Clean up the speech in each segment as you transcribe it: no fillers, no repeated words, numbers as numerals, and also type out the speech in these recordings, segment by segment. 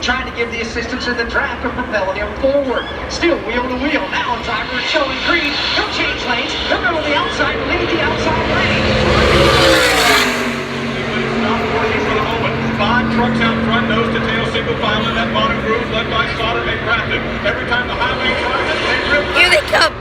trying to give the assistants in the draft of propelling him forward. Still wheel to wheel. Now driver is showing Creed. He'll change lanes. He'll go to the outside and lead the outside lane. Not working for the moment. 5 trucks out front, nose to tail, single file in that bottom groove, led by Sauter and Grafton. Every time the highway tries it, they rip. Here they come.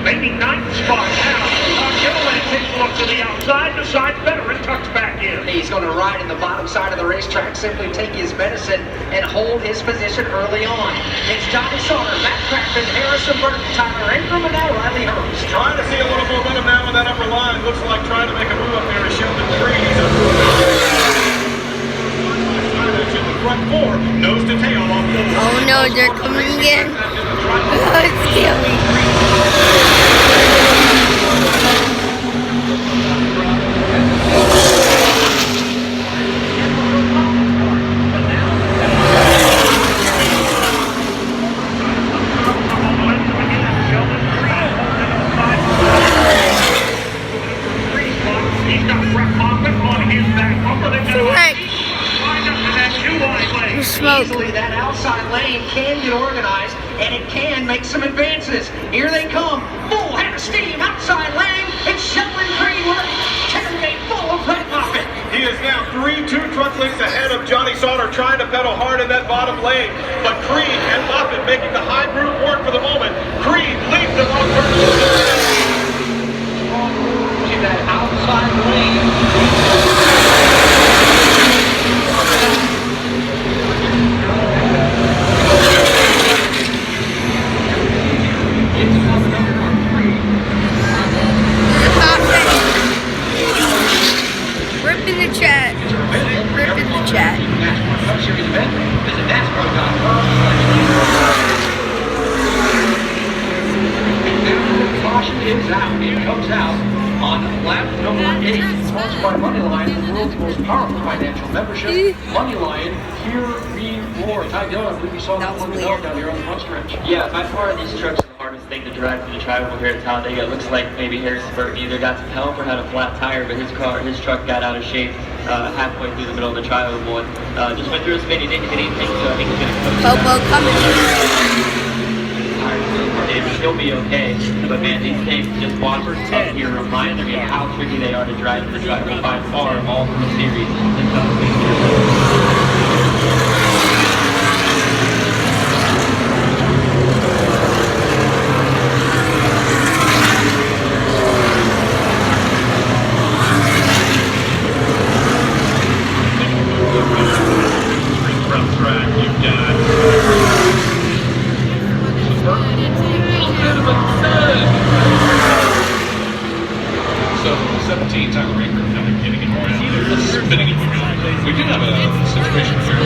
Maybe 9th spot now. Chevrolet takes a look to the outside, decides better and tucks back in. He's going to ride in the bottom side of the racetrack, simply take his medicine and hold his position early on. It's Johnny Sauter, Matt Crafton, Harrison Burton, Tyler Ingram, and now Riley Hurst. Trying to see a little momentum now in that upper line. Looks like trying to make a move up there is Sheldon Creed. In the front 4, nose to tail on 4. Oh no, they're coming again. Oh, it's killing. Smoke. Easily that outside lane can get organized and it can make some advances. Here they come, full head of steam, outside lane. It's Sheldon Creed with a tailgate full of red Moffitt. He is now 2 truck lengths ahead of Johnny Sauter, trying to pedal hard in that bottom lane. But Creed and Moffitt making the high groove work for the moment. Creed leads them on first. In that outside lane. Rip in the chat. Rip in the chat. Caution is out. It comes out on lap number 8. Sponsored by Moneyline, the world's most powerful financial membership. Moneyline, here we roar. Ty Dillon, I believe you saw that one down here on the front stretch. Yeah, by far these trucks are the hardest thing to drive through the tri-oval here at Talladega. It looks like maybe Harrison Burton either got some help or had a flat tire, but his truck got out of shape halfway through the middle of the tri-oval one. Just went through a spin, he didn't hit anything, so I think he's going to coach. Popo coming. He'll be okay, but man, these things just watch up here remind me of how tricky they are to drive through the tri-oval by far of all the series. So 17 Tyler Ingram kind of getting it around, spinning it around. We do have a situation here.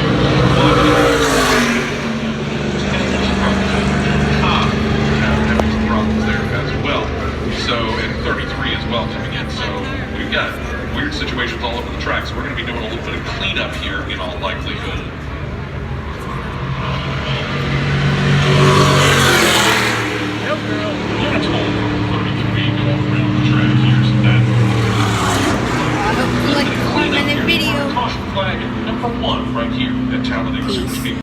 Having some problems there as well. So, and 33 as well coming in. So we've got weird situations all over the track. So we're going to be doing a little bit of cleanup here in all likelihood. Yeah, it's all 33 going around the track here. So that. I hope you like the 1-minute video. Caution flag number 1 right here at Talladega Superspeed.